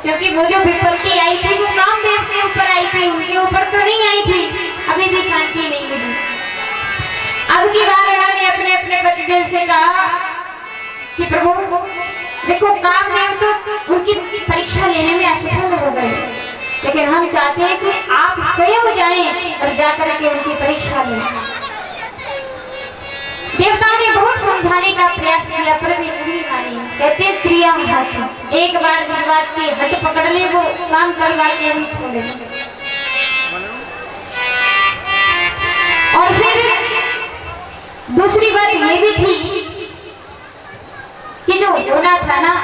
क्योंकि वो जो विपत्ति आई थी वो कामदेव के ऊपर आई थी, उनके ऊपर तो नहीं आई थी। अभी भी शांति नहीं मिली। अब की बार उन्होंने अपने अपने पतिदेव से कहा कि प्रभु देखो, कामदेव तो उनकी परीक्षा लेने में असफल हो गए, लेकिन हम चाहते हैं कि आप स्वयं जाएं और जाकर के उनकी परीक्षा लें। देवताओं ने बहुत समझाने का प्रयास किया पर वे नहीं मानी। कहते क्रिया हट, एक बार जिस बात की हट पकड़ ले वो काम करवा के नहीं छोड़े। और फिर दूसरी बात ये भी थी कि जो रोना था ना,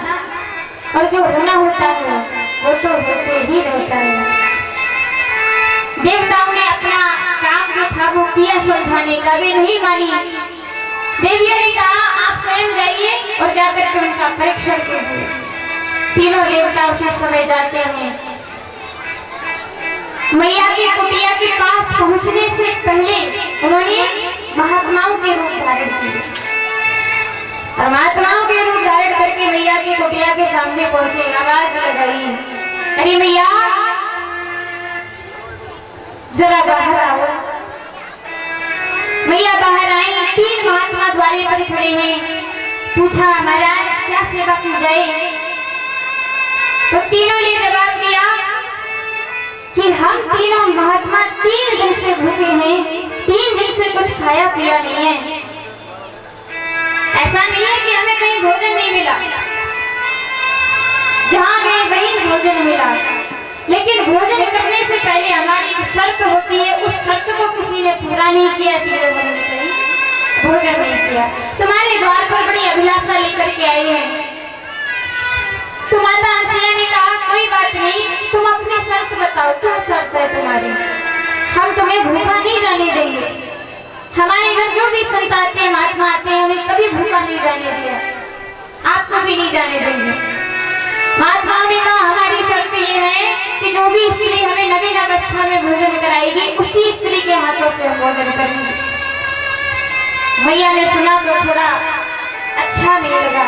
और जो रोना होता है वो तो होते ही रहता है। देवताओं ने अपना काम जो था वो किया समझाने का, वे नहीं मानी। देवियों ने कहा आप स्वयं जाइए और जाकर के उनका परीक्षण कीजिए। तीनों देवता उसी समय जाते हैं। मैया की कुटिया के पास पहुंचने से पहले उन्होंने महात्माओं के रूप धारण किए और महात्माओं के रूप धारण करके मैया की कुटिया के सामने पहुंचे। आवाज लगाई, अरे मैया जरा बाहर आओ। मैया बाहर आई। तीन महात्मा द्वारे पर खड़े हैं। पूछा महाराज क्या सेवा की जाए? तो तीनों ने जवाब दिया कि हम तीनों महात्मा 3 दिन से भूखे हैं, 3 दिन से कुछ खाया पिया नहीं है। ऐसा नहीं है कि हमें कहीं भोजन नहीं मिला, जहाँ गए वहीं भोजन मिला, लेकिन भोजन करने से पहले हमारी एक शर्त होती है, उस शर्त को किसी ने पूरा नहीं किया, इसलिए हमने कहीं भोजन नहीं किया। तुम्हारे द्वार पर बड़ी अभिलाषा लेकर के आए हैं। तो माता अनसुया ने कहा कोई बात नहीं, तुम अपनी शर्त बताओ, क्या शर्त है तुम्हारी? हम तुम्हें भूखा नहीं जाने देंगे। हमारे घर जो भी संत आते हैं, महात्मा आते हैं, उन्हें कभी भूखा नहीं जाने दिया, आपको भी नहीं जाने देंगे। महात्माओं ने कहा हमारी शर्त ये है कि जो भी स्त्री हमें नवीन अवस्था में भोजन कराएगी उसी स्त्री के हाथों से हम भोजन करेंगे। मैया ने सुना तो थोड़ा अच्छा नहीं लगा।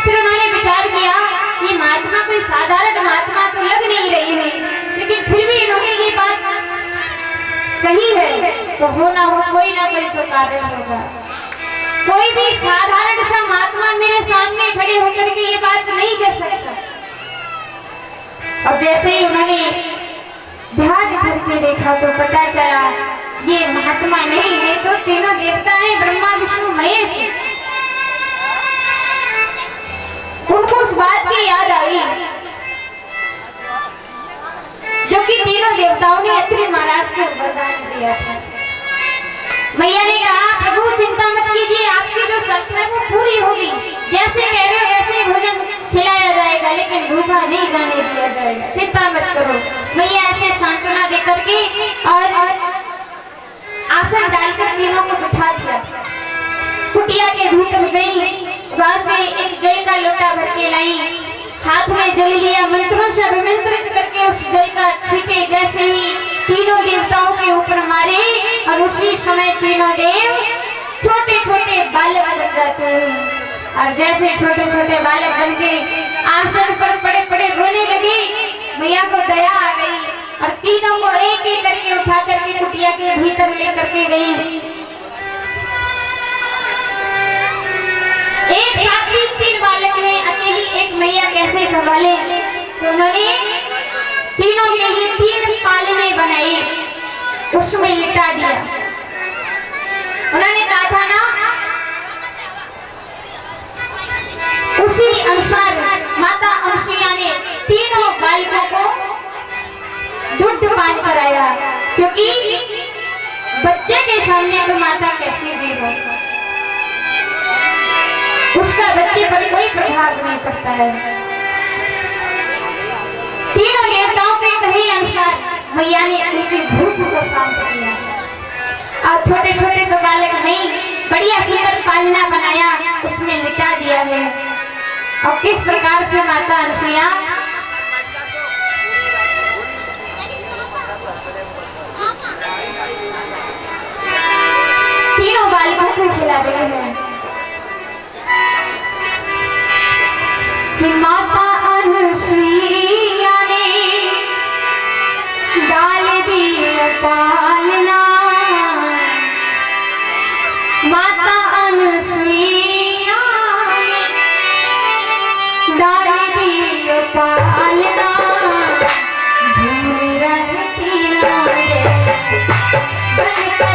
फिर उन्होंने विचार किया ये महात्मा कोई साधारण महात्मा तो लग नहीं रही है, लेकिन फिर भी इन्होंने ये बात कही है तो हो ना हो कोई ना कोई तो कारण होगा। कोई भी साधारण सा महात्मा मेरे सामने खड़े होकर के ये बात नहीं कह सकता। और जैसे ही उन्होंने ध्यान करके देखा तो पता चला ये महात्मा नहीं है, तो तीनों देवता हैं, ब्रह्मा विष्णु महेश। उनको उस बात की याद आई जो कि तीनों देवताओं ने अत्रि महाराज को वरदान दिया था। मैया ने कहा प्रभु चिंता मत कीजिए, आपकी जो शर्त है वो पूरी होगी, जैसे कह रहे हो वैसे भोजन खिलाया जाएगा, लेकिन भूखा नहीं जाने दिया जाएगा, चिंता मत करो। मैया ऐसे सांत्वना देकर के और आसन डालकर तीनों को बिठा दिया। कुटिया के भीतर गई, वहां से एक जल का लोटा भर के लाई, हाथ में जल लिया, मंत्रों से अभिमंत्रित करके उस जल का छींटे जैसे ही तीनों देवताओं के ऊपर मारे और उसी समय तीनों देव छोटे छोटे बालक बन जाते हैं। और जैसे छोटे छोटे बालक बन के आसन पर पड़े पड़े रोने लगे, मैया को दया आ गई और तीनों को एक एक करके उठा करके कुटिया के भीतर लेकर के गई। एक साथ 3 बालक हैं, अकेली एक मैया कैसे संभाले? तो उन्होंने तीनों के लिए 3 पालने बनाई, उसमें लिटा दिया। उन्होंने कहा था ना उसी अनुसार माता अनसुया ने तीनों बालकों को दूध पान कराया, क्योंकि बच्चे के सामने तो माता कैसे देगा, उसका बच्चे पर कोई प्रभाव नहीं पड़ता है। तीनों देवताओं के कहे अनुसार मैया ने उनकी भूख को शांत किया। और छोटे छोटे तो बालक नहीं, बढ़िया सुंदर पालना बनाया, उसमें लिटा दिया है। और किस प्रकार से माता अनसुया तीनों बालकों को खिला रहे हैं। कि माता अनसुया बनकर